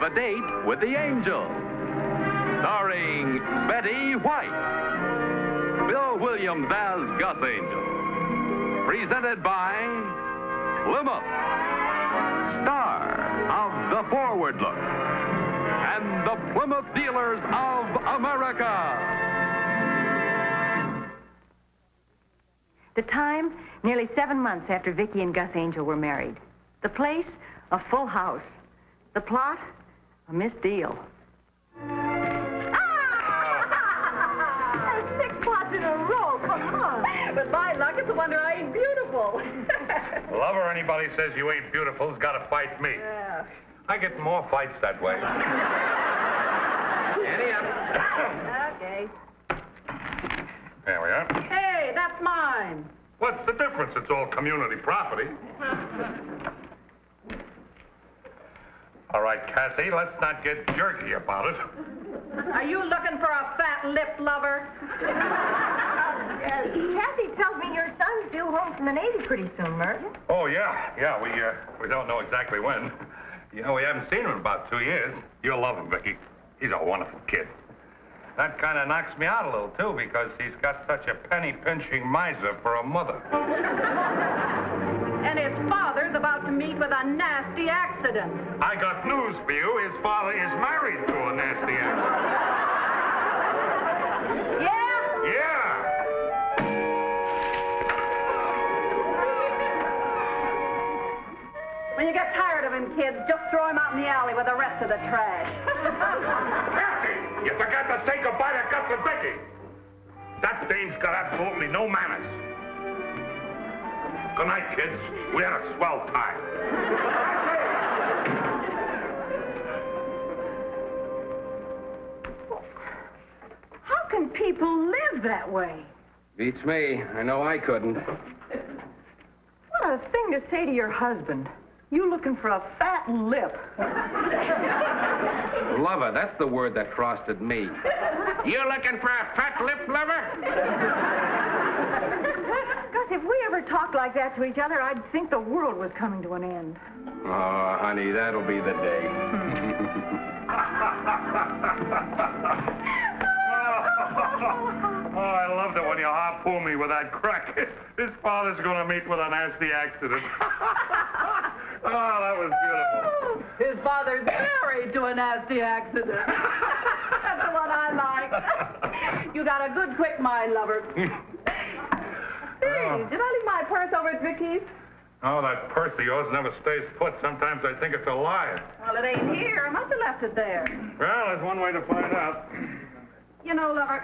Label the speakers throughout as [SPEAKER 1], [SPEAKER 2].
[SPEAKER 1] a Date with the Angel. Starring Betty White. Bill Williams as Gus Angel. Presented by Plymouth. Star of the Forward Look. And the Plymouth Dealers of America.
[SPEAKER 2] The time, nearly 7 months after Vicki and Gus Angel were married. The place, a full house. The plot, a Miss Deal.
[SPEAKER 3] Ah! 6 plots in a row, come on. But my luck, it's a wonder I ain't beautiful.
[SPEAKER 4] Lover, anybody says you ain't beautiful's got to fight me.
[SPEAKER 3] Yeah.
[SPEAKER 4] I get more fights that way. Any up.
[SPEAKER 3] Okay.
[SPEAKER 4] There we are.
[SPEAKER 3] Hey, that's mine.
[SPEAKER 4] What's the difference? It's all community property. All right, Cassie, let's not get jerky about it.
[SPEAKER 3] Are you looking for a fat-lipped lover?
[SPEAKER 2] Kathy tells me your son's due home from the Navy pretty soon, Mert.
[SPEAKER 4] Oh, yeah. We don't know exactly when. You know, we haven't seen him in about 2 years. You'll love him, Vicki. He's a wonderful kid. That kind of knocks me out a little, too, because he's got such a penny-pinching miser for a mother.
[SPEAKER 3] And his father's about to meet with a nasty accident.
[SPEAKER 4] I got news for you. His father is married to a nasty accident.
[SPEAKER 3] Yeah?
[SPEAKER 4] Yeah.
[SPEAKER 3] When you get tired of him, kids, just throw him out in the alley with the rest of the trash.
[SPEAKER 4] Cassie, you forgot to say goodbye to Gus and Vicki. That dame's got absolutely no manners. Good night, kids. We had a swell time.
[SPEAKER 3] How can people live that way?
[SPEAKER 5] Beats me. I know I couldn't.
[SPEAKER 2] What a thing to say to your husband. You looking for a fat lip.
[SPEAKER 5] Lover, that's the word that frosted me. You looking for a fat lip, lover?
[SPEAKER 2] Gus, if we ever talked like that to each other, I'd think the world was coming to an end.
[SPEAKER 5] Oh, honey, that'll be the day.
[SPEAKER 4] Oh, I loved it when you harpooned me with that crack. His father's going to meet with a nasty accident. Oh, that was beautiful.
[SPEAKER 3] His father's married to a nasty accident. That's the one I like. You got a good quick mind, lover. Hey, did I leave my purse over at Vicky's?
[SPEAKER 4] Oh, that purse of yours never stays put. Sometimes I think it's a lie.
[SPEAKER 3] Well, it ain't here. I must have left it there.
[SPEAKER 4] Well, there's one way to find out.
[SPEAKER 3] You know, lover,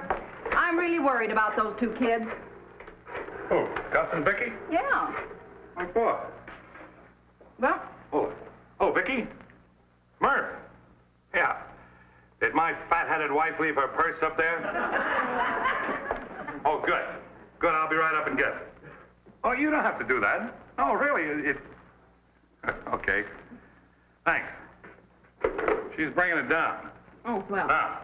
[SPEAKER 3] I'm really worried about those 2 kids.
[SPEAKER 4] Who, Gus and Vicki?
[SPEAKER 3] Yeah.
[SPEAKER 4] What for?
[SPEAKER 3] Well,
[SPEAKER 4] Oh, Vicki? Murph? Yeah. Did my fat-headed wife leave her purse up there? Oh, good. Good, I'll be right up and get it. Oh, you don't have to do that. Oh, really? Okay. Thanks. She's bringing it down.
[SPEAKER 3] oh, well.
[SPEAKER 4] Now,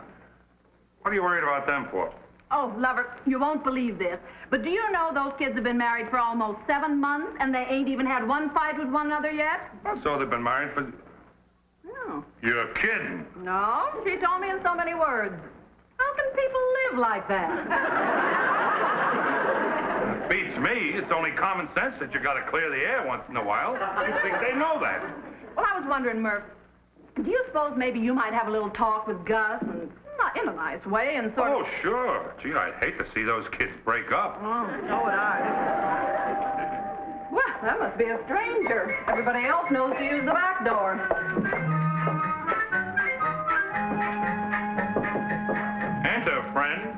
[SPEAKER 4] what are you worried about them for?
[SPEAKER 3] Oh, lover, you won't believe this, but do you know those kids have been married for almost 7 months, and they ain't even had one fight with one another yet?
[SPEAKER 4] Well, so they've been married for...
[SPEAKER 3] No.
[SPEAKER 4] You're kidding.
[SPEAKER 3] No, she told me in so many words. How can people live like that?
[SPEAKER 4] Beats me. It's only common sense that you got to clear the air once in a while. You think they know that?
[SPEAKER 3] Well, I was wondering, Murph, do you suppose maybe you might have a little talk with Gus, and not in a nice way, and sort of...
[SPEAKER 4] Oh, sure. Gee, I'd hate to see those kids break up.
[SPEAKER 3] Oh, so would I. Well, that must be a stranger. Everybody else knows to use the back door.
[SPEAKER 4] Enter, friend.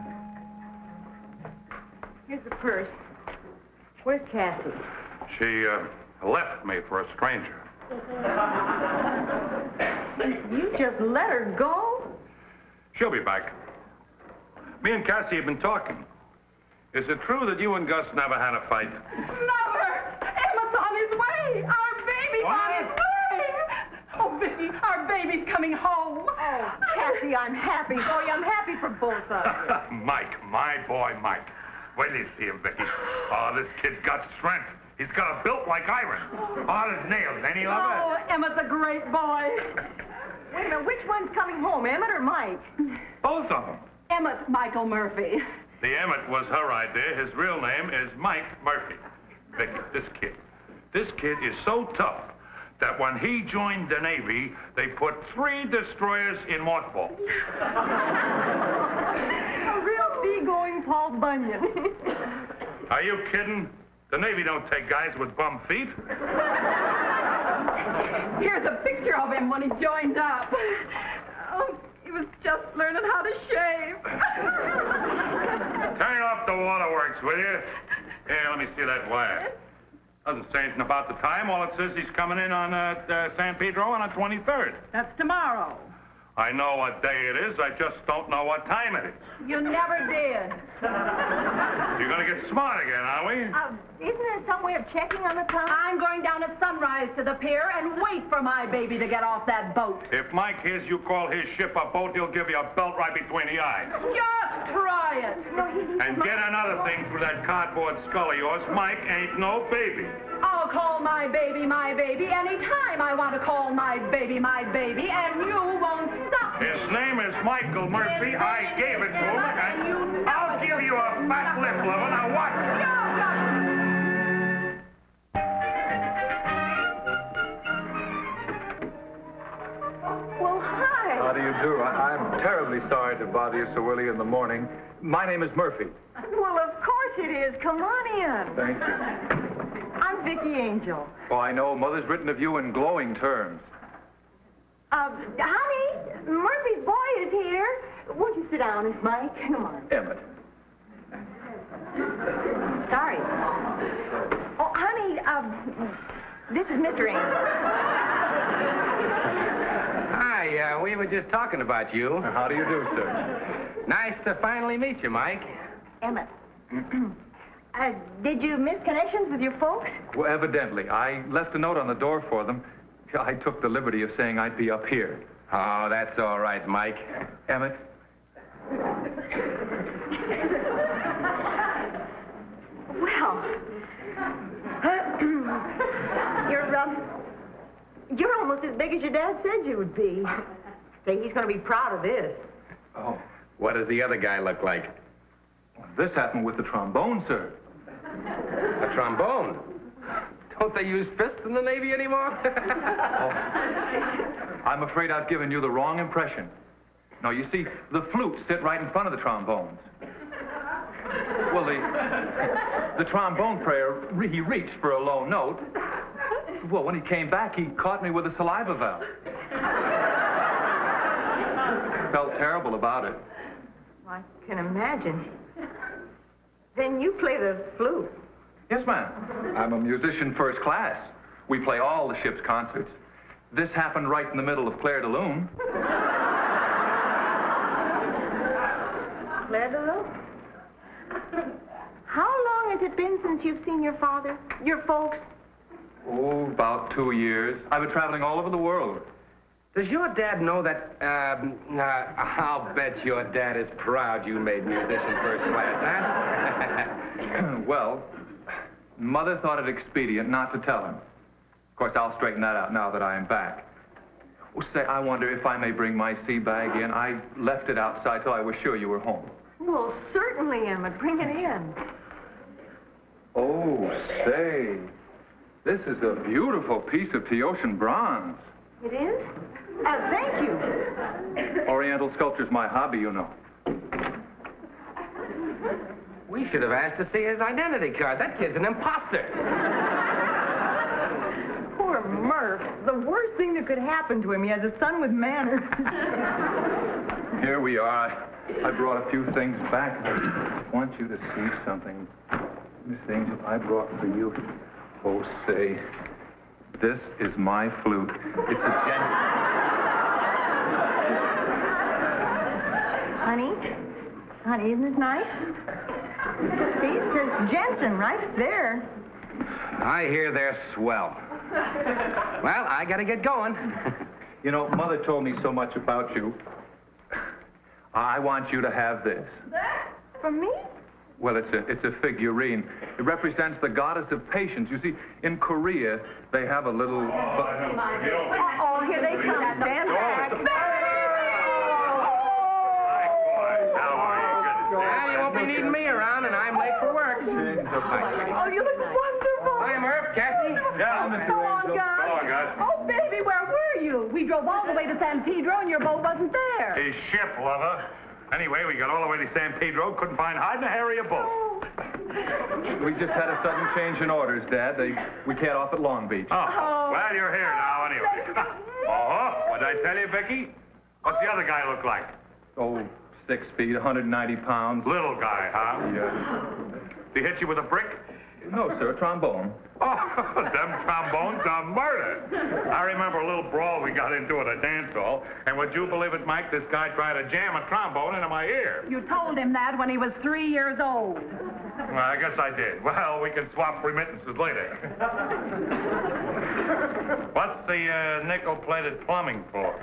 [SPEAKER 2] Here's the purse. Where's Cassie?
[SPEAKER 4] She left me for a stranger.
[SPEAKER 2] You just let her go?
[SPEAKER 4] She'll be back. Me and Cassie have been talking. Is it true that you and Gus never had a fight?
[SPEAKER 3] Never! Emma's on his way! Our baby's on his way! Oh, Vicky, our baby's coming home!
[SPEAKER 2] Oh, Cassie, I'm happy for you. I'm happy for both of you.
[SPEAKER 4] Mike, my boy Mike. Wait till you see him, Vicky. Oh, this kid's got strength. He's got a built like iron. Hard as nails, ain't he, lover?
[SPEAKER 3] Oh, Emma's a great boy.
[SPEAKER 2] Wait a minute, which one's coming home, Emmett or Mike?
[SPEAKER 4] Both of them.
[SPEAKER 3] Emmett Michael Murphy.
[SPEAKER 4] The Emmett was her idea. His real name is Mike Murphy. Vicky, this kid is so tough that when he joined the Navy, they put 3 destroyers in mothballs.
[SPEAKER 2] A real seagoing Paul Bunyan.
[SPEAKER 4] Are you kidding? The Navy don't take guys with bum feet.
[SPEAKER 3] Here's a picture of him when he joined up. Oh, he was just learning how to shave.
[SPEAKER 4] Turn off the waterworks, will you? Here, let me see that wire. Doesn't say anything about the time. All it says he's coming in on San Pedro on the 23rd.
[SPEAKER 3] That's tomorrow.
[SPEAKER 4] I know what day it is. I just don't know what time it is.
[SPEAKER 3] You never did.
[SPEAKER 4] You're going to get smart again, are we?
[SPEAKER 2] Isn't there some way of checking on the time?
[SPEAKER 3] I'm going down at sunrise to the pier and wait for my baby to get off that boat.
[SPEAKER 4] If Mike hears you call his ship a boat, he'll give you a belt right between the eyes.
[SPEAKER 3] Just try it.
[SPEAKER 4] And get another thing through that cardboard skull of yours. Mike ain't no baby.
[SPEAKER 3] I'll call my baby anytime I want to call my baby, and you won't stop me.
[SPEAKER 4] His name is Michael Murphy. I gave it to him, and I'll give you a fat lip, lover. Now watch.
[SPEAKER 2] Well, hi.
[SPEAKER 6] How do you do? I'm terribly sorry to bother you so early in the morning. My name is Murphy.
[SPEAKER 2] Well, of course it is. Come on in.
[SPEAKER 6] Thank you.
[SPEAKER 2] I'm Vicki Angel.
[SPEAKER 6] Oh, I know. Mother's written of you in glowing terms.
[SPEAKER 2] Honey, Murphy's boy is here. Won't you sit down, Miss Mike? Come on.
[SPEAKER 6] Emmett.
[SPEAKER 2] Sorry. Oh, honey, this is Mr. Angel.
[SPEAKER 5] Hi, we were just talking about you.
[SPEAKER 6] How do you do, sir?
[SPEAKER 5] Nice to finally meet you, Mike.
[SPEAKER 2] Emmett. Did you miss connections with your folks?
[SPEAKER 6] Well, evidently. I left a note on the door for them. I took the liberty of saying I'd be up here.
[SPEAKER 5] Oh, that's all right, Mike.
[SPEAKER 6] Emmett?
[SPEAKER 2] Well, you're almost as big as your dad said you would be. Say, he's going to be proud of this.
[SPEAKER 6] Oh,
[SPEAKER 5] What does the other guy look like?
[SPEAKER 6] this happened with the trombone, sir.
[SPEAKER 5] A trombone? Don't they use fists in the Navy anymore?
[SPEAKER 6] I'm afraid I've given you the wrong impression. No, you see, the flutes sit right in front of the trombones. Well, the trombone player, he reached for a low note. Well, when he came back, he caught me with a saliva valve. Felt terrible about it.
[SPEAKER 2] I can imagine. Then you play the flute.
[SPEAKER 6] Yes, ma'am. I'm a musician first class. We play all the ship's concerts. This happened right in the middle of Claire de Lune.
[SPEAKER 2] Claire de Lune? How long has it been since you've seen your father, your folks?
[SPEAKER 6] Oh, about 2 years. I've been traveling all over the world.
[SPEAKER 5] Does your dad know that, I'll bet your dad is proud you made musician first class, huh?
[SPEAKER 6] Well, Mother thought it expedient not to tell him. Of course, I'll straighten that out now that I am back. Oh, say, I wonder if I may bring my sea bag in. I left it outside till I was sure you were home.
[SPEAKER 2] Well, certainly, Emmett. Bring it in.
[SPEAKER 6] Oh, say, this is a beautiful piece of Teotian bronze.
[SPEAKER 2] It is? Thank you.
[SPEAKER 6] Oriental sculpture's my hobby, you know.
[SPEAKER 5] We should have asked to see his identity card. That kid's an imposter.
[SPEAKER 2] Poor Murph. The worst thing that could happen to him. He has a son with manners.
[SPEAKER 6] Here we are. I brought a few things back. I want you to see something. Miss Angel, I brought for you. Oh, say, this is my flute. It's a
[SPEAKER 2] Honey, isn't this nice? See, it says Jensen right there.
[SPEAKER 5] I hear they're swell. Well, I gotta get going.
[SPEAKER 6] You know, Mother told me so much about you. I want you to have this.
[SPEAKER 2] For me?
[SPEAKER 6] Well, it's a figurine. It represents the goddess of patience. You see, in Korea, they have a little...
[SPEAKER 3] Oh, here they come. Stand back.
[SPEAKER 5] Well, you won't be needing me around, and I'm late for work.
[SPEAKER 3] Oh, you look wonderful.
[SPEAKER 5] Hi, Murph, Cassie.
[SPEAKER 4] Yeah,
[SPEAKER 3] Go on, guys.
[SPEAKER 4] Go on, guys.
[SPEAKER 3] Oh, baby, where were you? We drove all the way to San Pedro, and your boat wasn't there.
[SPEAKER 4] His ship, lover. Anyway, we got all the way to San Pedro, couldn't find hide nor hair of your boat.
[SPEAKER 6] We just had a sudden change in orders, Dad. We can't off at Long Beach.
[SPEAKER 4] Oh, well, you're here now, anyway. What did I tell you, Vicky? What's the other guy look like?
[SPEAKER 6] Oh, 6 feet, 190 pounds.
[SPEAKER 4] Little guy, huh?
[SPEAKER 6] Yeah.
[SPEAKER 4] Did he hit you with a brick?
[SPEAKER 6] No, sir, a trombone.
[SPEAKER 4] Oh, them trombones are murder. I remember a little brawl we got into at a dance hall, and would you believe it, Mike, this guy tried to jam a trombone into my ear.
[SPEAKER 3] You told him that when he was 3 years old.
[SPEAKER 4] Well, I guess I did. Well, we can swap remittances later. What's the nickel-plated plumbing for?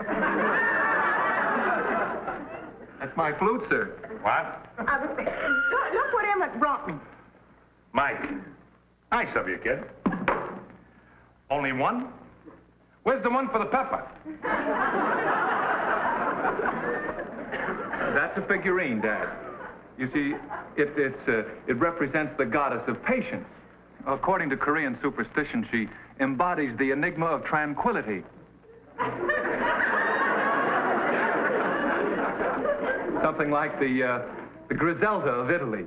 [SPEAKER 6] That's my flute, sir.
[SPEAKER 4] What?
[SPEAKER 2] Look what Emmett brought me.
[SPEAKER 4] Mike, nice of you, kid. Only one? Where's the one for the pepper?
[SPEAKER 6] That's a figurine, Dad. You see, it represents the goddess of patience. According to Korean superstition, she embodies the enigma of tranquility. Something like the Griselda of Italy.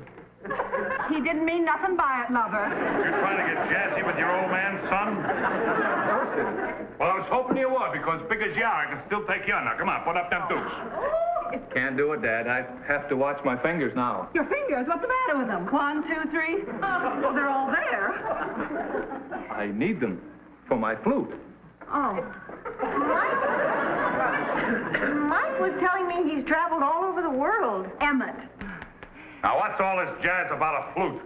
[SPEAKER 3] He didn't mean nothing by it, lover.
[SPEAKER 4] You're trying to get jazzy with your old man, son? Well, I was hoping you would, because big as you are, I can still take you on. Now, come on, put up them dukes.
[SPEAKER 6] Can't do it, Dad. I have to watch my fingers now.
[SPEAKER 3] Your fingers, what's the matter with them? 1, 2, 3. Oh, they're all there.
[SPEAKER 6] I need them for my flute.
[SPEAKER 3] Oh.
[SPEAKER 2] Mike was telling me he's traveled all over the world.
[SPEAKER 3] Emmett.
[SPEAKER 4] Now, what's all this jazz about a flute?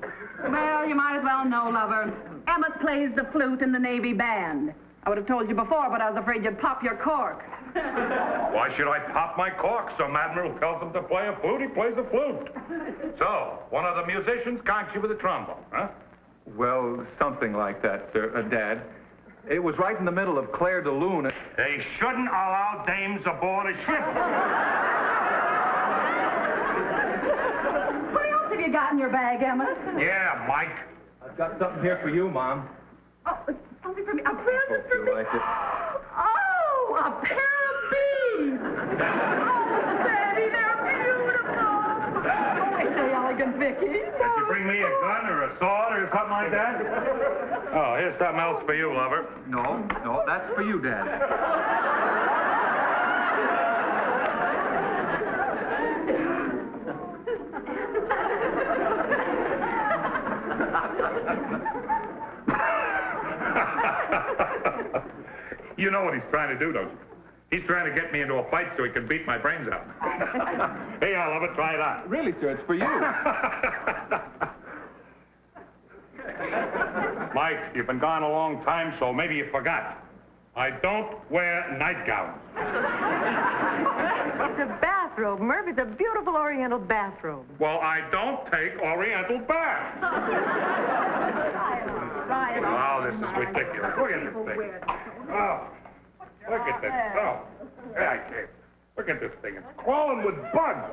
[SPEAKER 3] Well, you might as well know, lover. Emmett plays the flute in the Navy band. I would have told you before, but I was afraid you'd pop your cork.
[SPEAKER 4] Why should I pop my cork? Some admiral tells him to play a flute, he plays a flute. So, one of the musicians conks you with a trombone, huh?
[SPEAKER 6] Well, something like that, sir, Dad. It was right in the middle of Claire de Lune.
[SPEAKER 4] They shouldn't allow dames aboard a ship.
[SPEAKER 3] What else have you got in your bag, Emmett?
[SPEAKER 4] Yeah, Mike.
[SPEAKER 6] I've got something here for you, Mom.
[SPEAKER 3] Oh, it's something for me. A present for
[SPEAKER 6] Hope
[SPEAKER 3] me.
[SPEAKER 6] you like it.
[SPEAKER 3] Oh, a pair of beads. Oh, Daddy, they're beautiful. Oh, ain't they elegant, Vicky?
[SPEAKER 4] Did you bring me a gun or a sword or something like that? Oh, here's something else for you, lover.
[SPEAKER 6] No, that's for you, Dad.
[SPEAKER 4] You know what he's trying to do, don't you? He's trying to get me into a fight so he can beat my brains out. Hey, I love it. Try it on.
[SPEAKER 6] Really, sir, it's for you.
[SPEAKER 4] Mike, you've been gone a long time, so maybe you forgot. I don't wear nightgowns.
[SPEAKER 2] It's a bathrobe, Murph. It's a beautiful Oriental bathrobe.
[SPEAKER 4] Well, I don't take Oriental baths. Oh, this is ridiculous. Look at this thing. Oh, look at this. Oh, I can't. Look at this thing. It's crawling with bugs.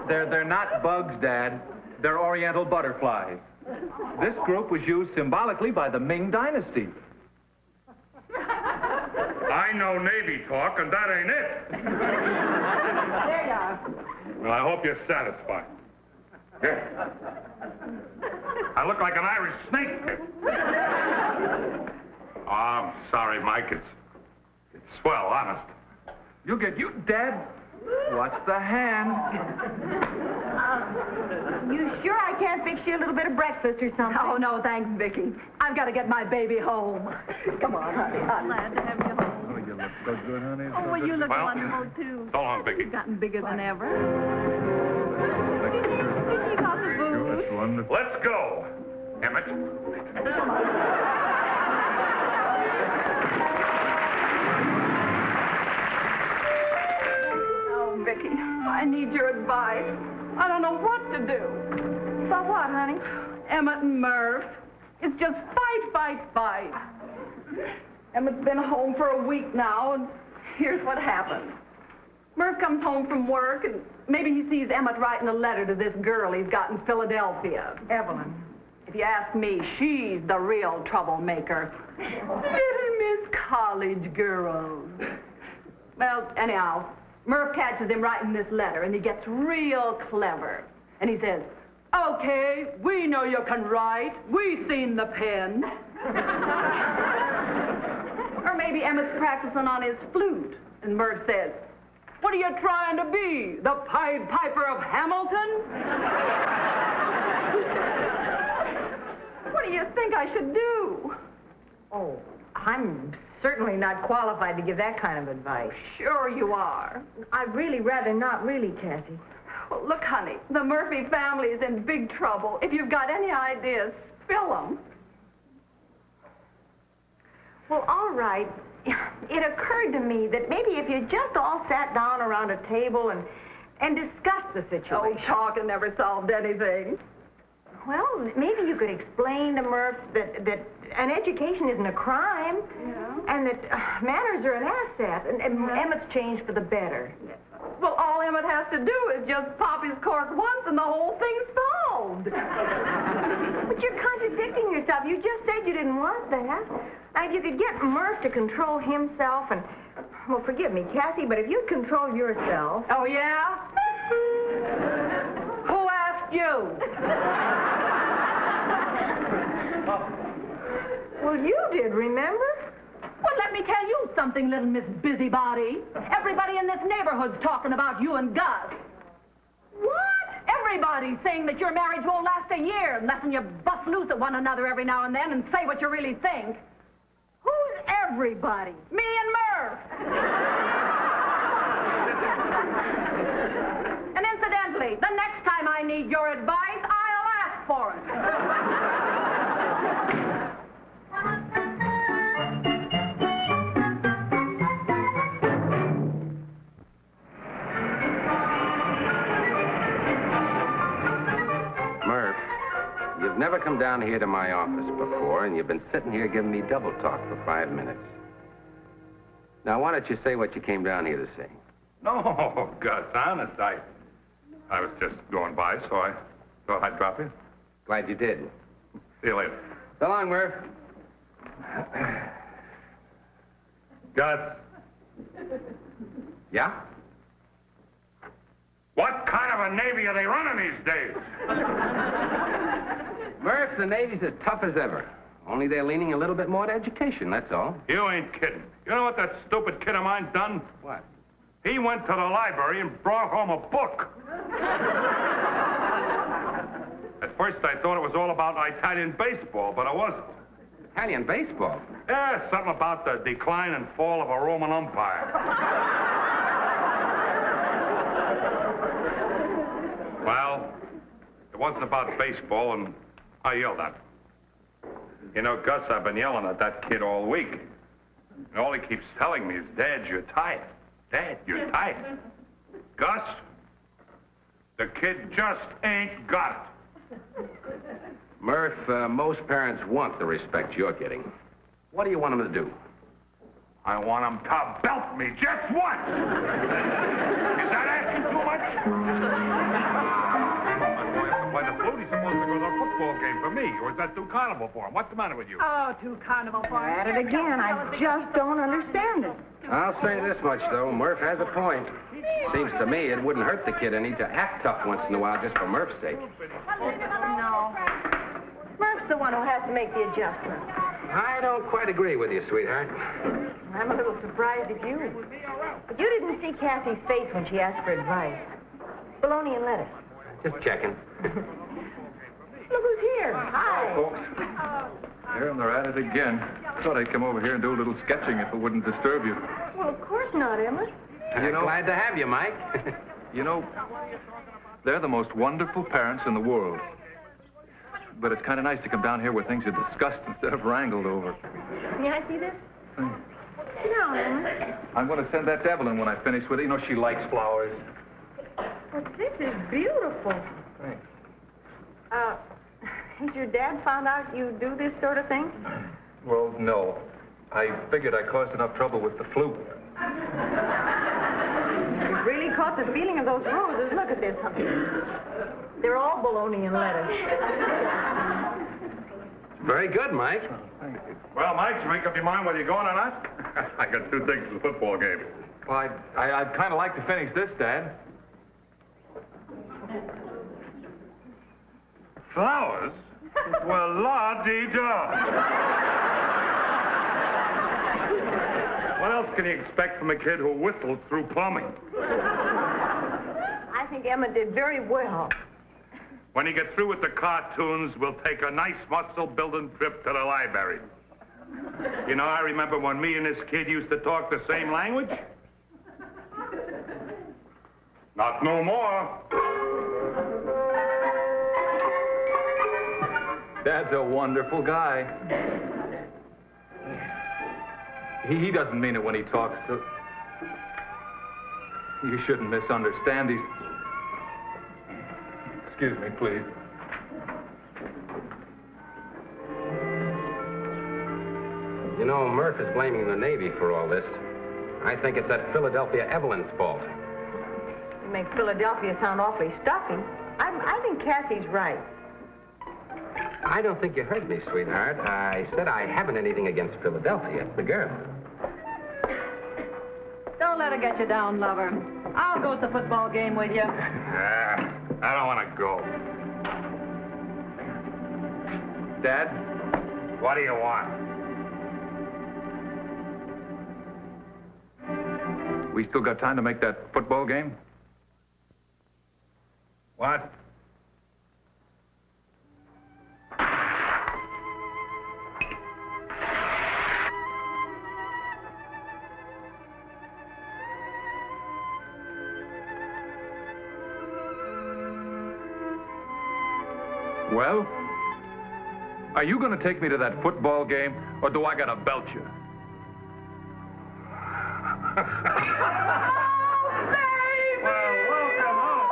[SPEAKER 6] They're not bugs, Dad. They're Oriental butterflies. This group was used symbolically by the Ming Dynasty.
[SPEAKER 4] I know Navy talk, and that ain't it.
[SPEAKER 3] There you are.
[SPEAKER 4] Well, I hope you're satisfied. Here. I look like an Irish snake. Oh, I'm sorry, Mike. It's swell, honest.
[SPEAKER 6] You Dad. Watch the hand.
[SPEAKER 2] You sure I can't fix you a little bit of breakfast or something?
[SPEAKER 3] Oh, no, thanks, Vicky. I've got to get my baby home. Come on, honey. Glad to have you home.
[SPEAKER 6] Oh, you look so good, honey.
[SPEAKER 3] Oh, well, you look
[SPEAKER 4] Well,
[SPEAKER 3] wonderful, too.
[SPEAKER 4] So long, Vicky.
[SPEAKER 3] You've gotten bigger than ever. You got the booze.
[SPEAKER 6] That's wonderful.
[SPEAKER 4] Let's go, Emmett.
[SPEAKER 3] Oh, Vicky, I need your advice. I don't know what to do.
[SPEAKER 2] About what, honey?
[SPEAKER 3] Emmett and Murph. It's just fight. Emmett's been home for a week now, and here's what happened. Murph comes home from work, and maybe he sees Emmett writing a letter to this girl he's got in Philadelphia.
[SPEAKER 2] Evelyn.
[SPEAKER 3] If you ask me, she's the real troublemaker. Little Miss College girls. Well, anyhow, Murph catches him writing this letter, and he gets real clever. And he says, "Okay, we know you can write. We seen the pen." Or maybe Emmett's practicing on his flute, and Murph says, "What are you trying to be, the Pied Piper of Hamilton?" What do you think I should do?
[SPEAKER 2] Oh, I'm certainly not qualified to give that kind of advice.
[SPEAKER 3] Sure you are.
[SPEAKER 2] I'd really rather not, really, Cassie.
[SPEAKER 3] Well, look, honey, the Murphy family is in big trouble. If you've got any ideas, spill them.
[SPEAKER 2] Well, all right. It occurred to me that maybe if you just all sat down around a table and discussed the situation.
[SPEAKER 3] Oh, talking never solved anything.
[SPEAKER 2] Well, maybe you could explain to Murph that an education isn't a crime, and that manners are an asset, and Emmett's changed for the better.
[SPEAKER 3] Well, all Emmett has to do is just pop his cork once and the whole thing's solved.
[SPEAKER 2] But you're contradicting yourself. You just said you didn't want that. If you could get Murph to control himself and, well, forgive me, Cassie, but if you'd control yourself...
[SPEAKER 3] Oh, yeah? Who asked you?
[SPEAKER 2] Well, you did, remember?
[SPEAKER 3] Well, let me tell you something, little Miss Busybody. Everybody in this neighborhood's talking about you and Gus. What? Everybody's saying that your marriage won't last a year unless you bust loose at one another every now and then and say what you really think. Who's everybody? Me and Murph. And incidentally, the next time I need your advice, I'll ask for it.
[SPEAKER 5] You've never come down here to my office before, and you've been sitting here giving me double talk for 5 minutes. Now, why don't you say what you came down here to say?
[SPEAKER 4] No, Gus, honest, I was just going by, so I thought I'd drop in.
[SPEAKER 5] Glad you did.
[SPEAKER 4] See you later.
[SPEAKER 5] So long, Murph.
[SPEAKER 4] Gus.
[SPEAKER 5] Yeah?
[SPEAKER 4] What kind of a Navy are they running these days?
[SPEAKER 5] Murph, the Navy's as tough as ever. Only they're leaning a little bit more to education, that's all.
[SPEAKER 4] You ain't kidding. You know what that stupid kid of mine's done?
[SPEAKER 5] What?
[SPEAKER 4] He went to the library and brought home a book. At first, I thought it was all about Italian baseball, but it wasn't.
[SPEAKER 5] Italian baseball?
[SPEAKER 4] Yeah, something about the decline and fall of a Roman Empire. Well, it wasn't about baseball, and I yelled at him. You know, Gus, I've been yelling at that kid all week. And all he keeps telling me is, Dad, you're tired. Dad, you're tired. Gus, the kid just ain't got it.
[SPEAKER 5] Murph, most parents want the respect you're getting. What do you want them to do?
[SPEAKER 4] I want him to belt me just once. Is that asking too much? By the flute, he's supposed to go to a football game for me, or is that too carnival for him? What's the matter with you?
[SPEAKER 3] Oh, too carnival for him.
[SPEAKER 2] At it again. I just don't understand it.
[SPEAKER 5] I'll say this much, though. Murph has a point. Seems to me it wouldn't hurt the kid any to act tough once in a while just for Murph's sake.
[SPEAKER 2] No. Murph's the one who has to make the adjustment.
[SPEAKER 5] I don't quite agree with you, sweetheart.
[SPEAKER 2] I'm a little surprised at you. But you didn't see Cassie's face when she asked for advice. Bologna and lettuce.
[SPEAKER 5] Just checking.
[SPEAKER 2] Look who's here. Hi.
[SPEAKER 6] Folks, here they're at it again. Thought I'd come over here and do a little sketching if it wouldn't disturb you.
[SPEAKER 2] Well, of course not, Emma.
[SPEAKER 5] Glad to have you, Mike.
[SPEAKER 6] You know, they're the most wonderful parents in the world. But it's kind of nice to come down here where things are discussed instead of wrangled over.
[SPEAKER 2] May I see this? Sit down, Emma.
[SPEAKER 6] I'm going to send that to Evelyn when I finish with it. You know, she likes flowers.
[SPEAKER 2] But this is beautiful.
[SPEAKER 6] Thanks.
[SPEAKER 2] Has your dad found out you do this sort of thing?
[SPEAKER 6] Well, no. I figured I caused enough trouble with the flute.
[SPEAKER 2] You've really caught the feeling of those roses. Look at this, honey. They're all bologna and lettuce.
[SPEAKER 5] Very good, Mike.
[SPEAKER 6] Thank you.
[SPEAKER 4] Well, Mike, you make up your mind whether you're going or not? I got 2 tickets to the football game.
[SPEAKER 6] Well, I'd kind of like to finish this, Dad.
[SPEAKER 4] Flowers? Well, la-dee-da. What else can you expect from a kid who whistles through plumbing?
[SPEAKER 2] I think Emma did very well.
[SPEAKER 4] When you get through with the cartoons, we'll take a nice muscle-building trip to the library. You know, I remember when me and this kid used to talk the same language. Not no more.
[SPEAKER 6] Dad's a wonderful guy. He doesn't mean it when he talks, so... You shouldn't misunderstand. He's... Excuse me, please.
[SPEAKER 5] You know, Murph is blaming the Navy for all this. I think it's that Philadelphia Evelyn's fault.
[SPEAKER 2] You make Philadelphia sound awfully stuffy. I think Cassie's right.
[SPEAKER 5] I don't think you heard me, sweetheart. I said I haven't anything against Philadelphia, the girl.
[SPEAKER 3] Don't let her get you down, lover. I'll go to the football game with you.
[SPEAKER 4] Yeah, I don't want to go.
[SPEAKER 6] Dad?
[SPEAKER 4] What do you want?
[SPEAKER 6] We still got time to make that football game?
[SPEAKER 4] What?
[SPEAKER 6] Well, are you going to take me to that football game, or do I got to belt you?
[SPEAKER 4] Well, welcome home.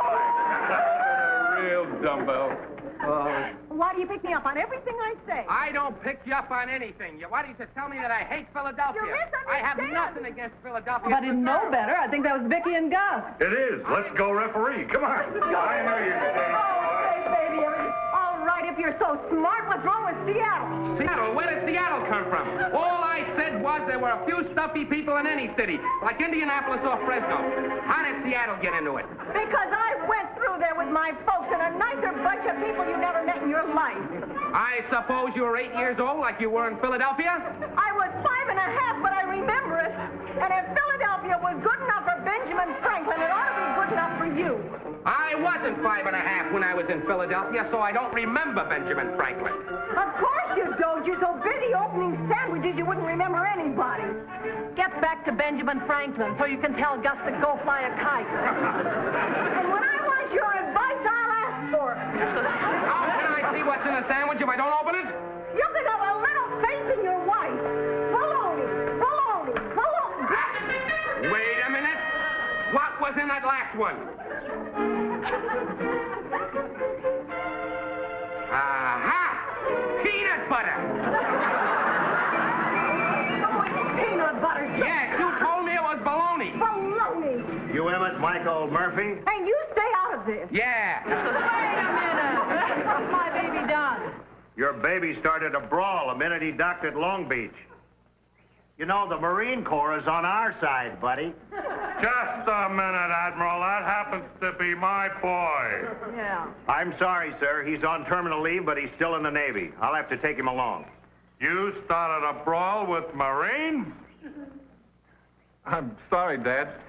[SPEAKER 6] A real dumbbell.
[SPEAKER 3] Why do you pick me up on everything I say?
[SPEAKER 5] I don't pick you up on anything. Why don't you tell me that I hate Philadelphia?
[SPEAKER 3] You
[SPEAKER 5] I have
[SPEAKER 3] misunderstand.
[SPEAKER 5] nothing against Philadelphia.
[SPEAKER 3] If I didn't know better, I think that was Vicky and Gus.
[SPEAKER 4] It is. Let's go, referee. Come on. I know you can.
[SPEAKER 2] Oh, baby. All right, if you're so smart, what's wrong with Seattle?
[SPEAKER 5] Seattle? Where did Seattle come from? All I said was there were a few stuffy people in any city, like Indianapolis or Fresno. How did Seattle get into it?
[SPEAKER 2] Because I went through there with my folks and a nicer bunch of people you never met in your life.
[SPEAKER 5] I suppose you were 8 years old like you were in Philadelphia?
[SPEAKER 2] I was 5.5, but I remember it. And if Philadelphia was good enough for Benjamin Franklin, it ought to be good enough for you.
[SPEAKER 5] I wasn't 5.5 when I was in Philadelphia, so I don't remember Benjamin Franklin.
[SPEAKER 2] Of course you don't. You're so busy opening sandwiches you wouldn't remember anybody.
[SPEAKER 3] Get back to Benjamin Franklin so you can tell Gus to go fly a kite.
[SPEAKER 2] And when I want your advice, I'll ask for it.
[SPEAKER 5] How can I see what's in a sandwich if I don't open it?
[SPEAKER 2] You could have a little faith in your wife. Baloney, baloney, baloney.
[SPEAKER 5] Wait a minute. What was in that last one? Aha! Peanut butter!
[SPEAKER 2] Peanut butter.
[SPEAKER 5] Yes, you told me it was baloney.
[SPEAKER 2] Baloney.
[SPEAKER 7] You Emmett Michael Murphy?
[SPEAKER 2] And you stay out of this.
[SPEAKER 5] Yeah.
[SPEAKER 3] Wait a minute. What's my baby done?
[SPEAKER 7] Your baby started a brawl the minute he docked at Long Beach. You know, the Marine Corps is on our side, buddy.
[SPEAKER 4] Just a minute, Admiral. That happens to be my boy.
[SPEAKER 3] Yeah.
[SPEAKER 7] I'm sorry, sir. He's on terminal leave, but he's still in the Navy. I'll have to take him along.
[SPEAKER 4] You started a brawl with Marines?
[SPEAKER 6] I'm sorry, Dad.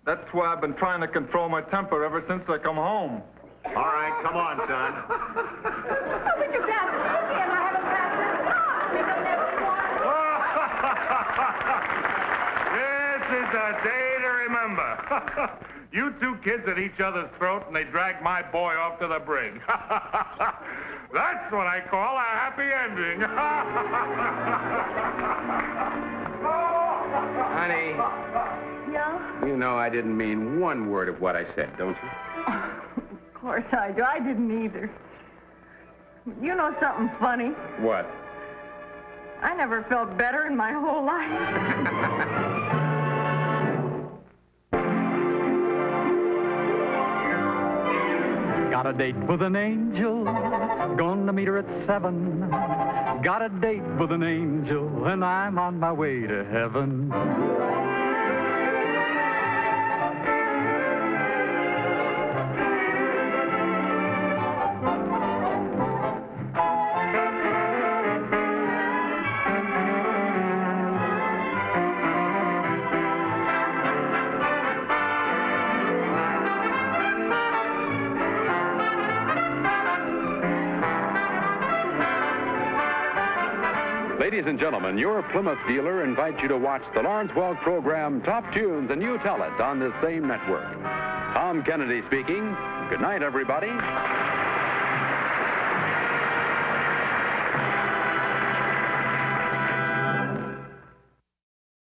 [SPEAKER 6] That's why I've been trying to control my temper ever since I come home.
[SPEAKER 7] All right, come on, son.
[SPEAKER 2] Oh, but you got Vicky and I haven't passed this off. Because
[SPEAKER 4] This is a day to remember. You two kids at each other's throat, and they dragged my boy off to the brig. That's what I call a happy ending.
[SPEAKER 5] Honey,
[SPEAKER 2] Yeah?
[SPEAKER 5] you know I didn't mean one word of what I said, don't you?
[SPEAKER 2] Of course I do. I didn't either. You know something funny?
[SPEAKER 5] What?
[SPEAKER 2] I never felt better in my whole life.
[SPEAKER 8] Got a date with an angel, gonna meet her at 7. Got a date with an angel, and I'm on my way to heaven.
[SPEAKER 1] Ladies and gentlemen, your Plymouth dealer invites you to watch the Lawrence Welk program, Top Tunes, and You Tell It, on this same network. Tom Kennedy speaking. Good night, everybody.